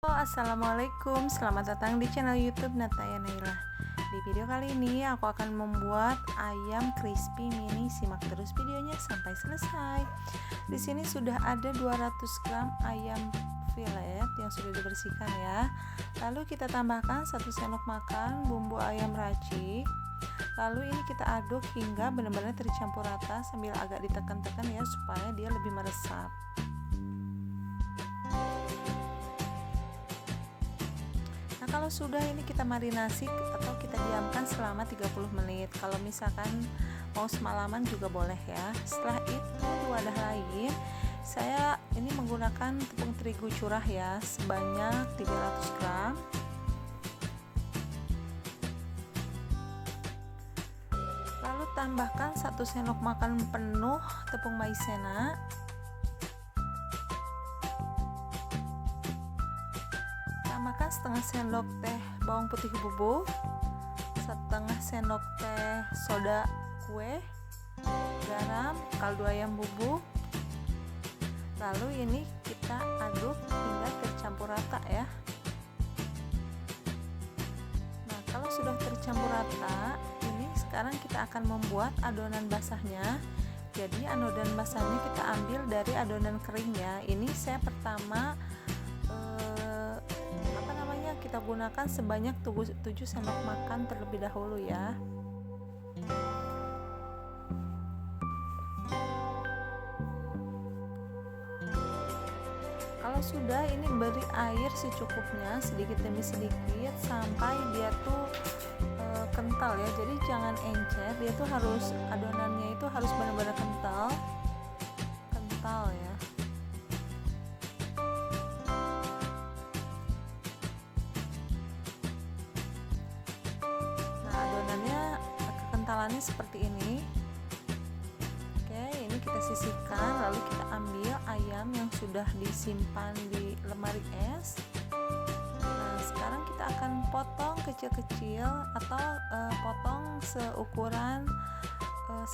Assalamualaikum, selamat datang di channel YouTube Nataya Naila. Di video kali ini aku akan membuat ayam crispy mini. Simak terus videonya sampai selesai. Di sini sudah ada 200 gram ayam fillet yang sudah dibersihkan ya. Lalu kita tambahkan 1 sendok makan bumbu ayam racik. Lalu ini kita aduk hingga benar-benar tercampur rata sambil agak ditekan-tekan ya supaya dia lebih meresap. Nah, kalau sudah ini kita marinasi atau kita diamkan selama 30 menit. Kalau misalkan mau semalaman juga boleh ya. Setelah itu di wadah lain saya ini menggunakan tepung terigu curah ya sebanyak 300 gram. Lalu tambahkan 1 sendok makan penuh tepung maizena. Tambahkan setengah sendok teh bawang putih bubuk, setengah sendok teh soda kue, garam, kaldu ayam bubuk. Lalu ini kita aduk hingga tercampur rata ya. Nah, kalau sudah tercampur rata, ini sekarang kita akan membuat adonan basahnya. Jadi adonan basahnya kita ambil dari adonan kering ya. Ini saya pertama kita gunakan sebanyak 7 sendok makan terlebih dahulu ya. Kalau sudah ini beri air secukupnya sedikit demi sedikit sampai dia tuh kental ya. Jadi jangan encer, dia tuh harus adonannya itu harus benar-benar kental ya. Kentalannya seperti ini. Oke, ini kita sisihkan, lalu kita ambil ayam yang sudah disimpan di lemari es. Nah, sekarang kita akan potong kecil-kecil atau potong seukuran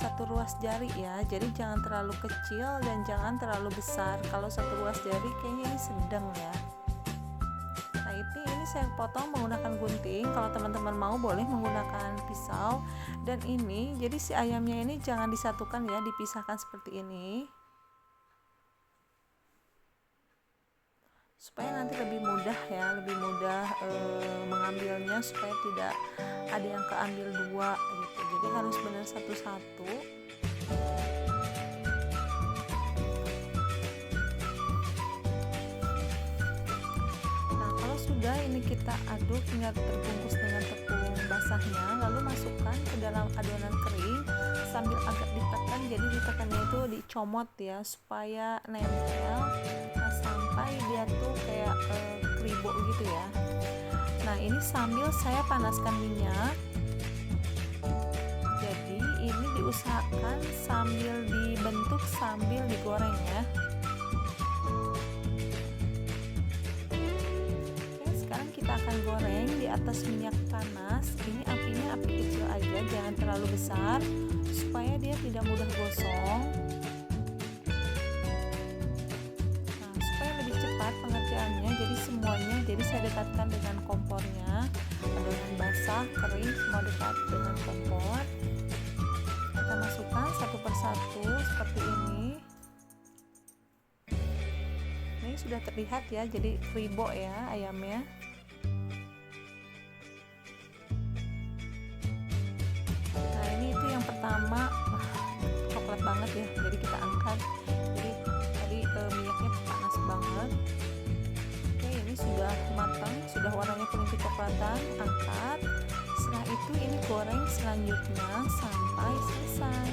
1 ruas jari ya. Jadi jangan terlalu kecil dan jangan terlalu besar. Kalau 1 ruas jari kayaknya ini sedang ya. Nah, ini saya potong menggunakan gunting. Kalau teman-teman mau boleh menggunakan pisau. Dan ini jadi si ayamnya ini jangan disatukan ya, dipisahkan seperti ini supaya nanti lebih mudah ya, lebih mudah mengambilnya, supaya tidak ada yang keambil 2 gitu. Jadi harus benar satu-satu. Sudah ini kita aduk hingga terbungkus dengan tepung basahnya, lalu masukkan ke dalam adonan kering sambil agak ditekan. Jadi ditekannya itu dicomot ya supaya nempel, nah, sampai dia tuh kayak kribo gitu ya. Nah, ini sambil saya panaskan minyak. Jadi ini diusahakan sambil dibentuk sambil digoreng ya. Kita akan goreng di atas minyak panas. Ini apinya api kecil aja, jangan terlalu besar supaya dia tidak mudah gosong. Nah, supaya lebih cepat pengerjaannya, jadi semuanya, jadi saya dekatkan dengan kompornya. Adonan basah, kering, semua dekat dengan kompor. Kita masukkan satu persatu seperti ini. Ini sudah terlihat ya, jadi kribo ya ayamnya. Pertama coklat banget ya, jadi kita angkat. Jadi tadi minyaknya panas banget. Oke, ini sudah matang, sudah warnanya kuning kecoklatan. Angkat. Setelah itu ini goreng selanjutnya sampai selesai.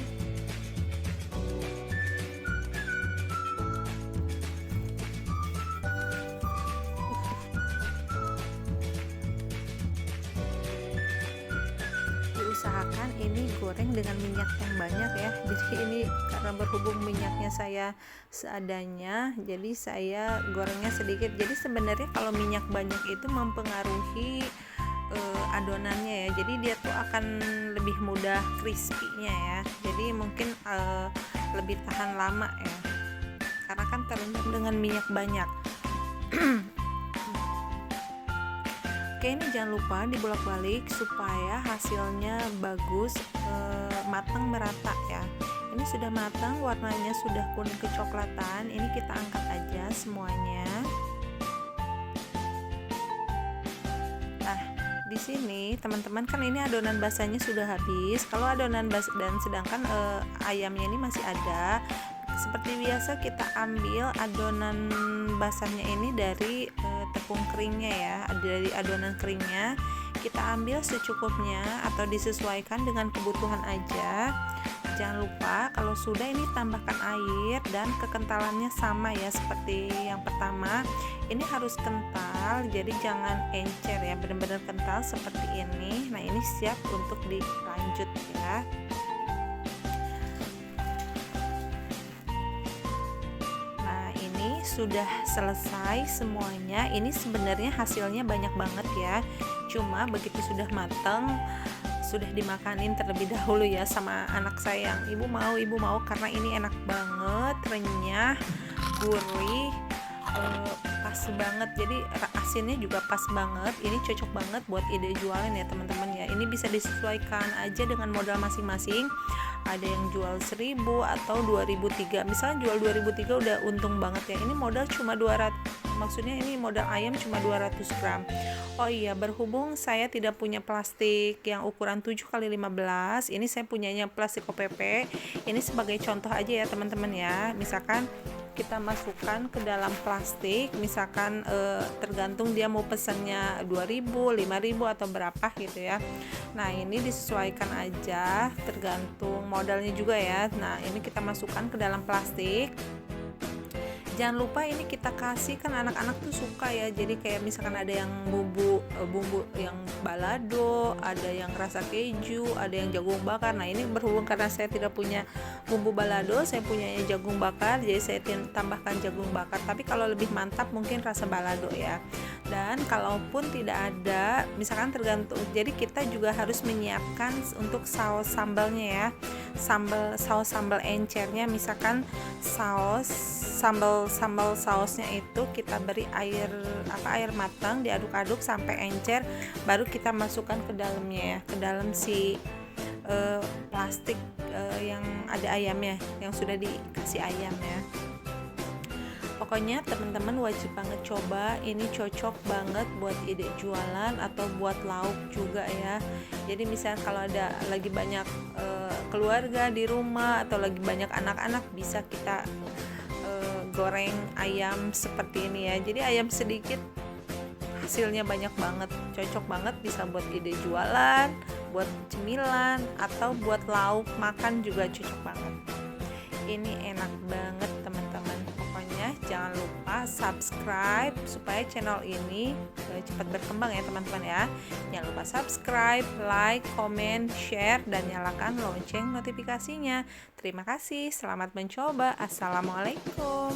Usahakan ini goreng dengan minyak yang banyak ya. Jadi ini karena berhubung minyaknya saya seadanya, jadi saya gorengnya sedikit. Jadi sebenarnya kalau minyak banyak itu mempengaruhi adonannya ya. Jadi dia tuh akan lebih mudah crispy-nya ya. Jadi mungkin lebih tahan lama ya. Karena kan terendam dengan minyak banyak. Oke, ini jangan lupa dibolak-balik supaya hasilnya bagus, matang merata ya. Ini sudah matang, warnanya sudah kuning kecoklatan. Ini kita angkat aja semuanya. Nah, di sini teman-teman kan ini adonan basahnya sudah habis. Kalau adonan basah dan sedangkan ayamnya ini masih ada. Seperti biasa kita ambil adonan basahnya ini dari tepung keringnya ya, dari adonan keringnya kita ambil secukupnya atau disesuaikan dengan kebutuhan aja. Jangan lupa kalau sudah ini tambahkan air dan kekentalannya sama ya seperti yang pertama. Ini harus kental, jadi jangan encer ya, benar-benar kental seperti ini. Nah, ini siap untuk dilanjut ya. Sudah selesai semuanya. Ini sebenarnya hasilnya banyak banget ya, cuma begitu sudah matang sudah dimakanin terlebih dahulu ya sama anak saya yang ibu mau karena ini enak banget, renyah, gurih, pas banget, jadi asinnya juga pas banget. Ini cocok banget buat ide jualan ya teman-teman ya. Ini bisa disesuaikan aja dengan modal masing-masing. Ada yang jual 1.000 atau 2.003, misalnya jual 2.003 udah untung banget ya. Ini modal cuma 200, maksudnya ini modal ayam cuma 200 gram. Oh iya, berhubung saya tidak punya plastik yang ukuran 7x15, ini saya punyanya plastik OPP. Ini sebagai contoh aja ya teman-teman ya. Misalkan kita masukkan ke dalam plastik, misalkan tergantung dia mau pesannya 2.000, 5.000 atau berapa gitu ya. Nah, ini disesuaikan aja tergantung modalnya juga ya. Nah, ini kita masukkan ke dalam plastik. Jangan lupa ini kita kasih, kan anak-anak tuh suka ya, jadi kayak misalkan ada yang bumbu yang balado, ada yang rasa keju, ada yang jagung bakar. Nah, ini berhubung karena saya tidak punya bumbu balado, saya punyanya jagung bakar, jadi saya tambahkan jagung bakar. Tapi kalau lebih mantap mungkin rasa balado ya. Dan kalaupun tidak ada, misalkan tergantung, jadi kita juga harus menyiapkan untuk saus sambalnya ya. Saus sambal encernya, misalkan sambal sausnya itu kita beri air matang, diaduk-aduk sampai encer, baru kita masukkan ke dalamnya ya, ke dalam si plastik yang ada ayamnya, yang sudah dikasih ayam ya. Pokoknya teman-teman wajib banget coba, ini cocok banget buat ide jualan atau buat lauk juga ya. Jadi misalnya kalau ada lagi banyak keluarga di rumah atau lagi banyak anak-anak, bisa kita goreng ayam seperti ini ya. Jadi ayam sedikit hasilnya banyak banget, cocok banget, bisa buat ide jualan, buat cemilan atau buat lauk makan juga cocok banget. Ini enak banget teman-teman. Pokoknya jangan lupa subscribe supaya channel ini cepat berkembang ya teman-teman ya. Jangan lupa subscribe, like, comment, share, dan nyalakan lonceng notifikasinya. Terima kasih, selamat mencoba. Assalamualaikum.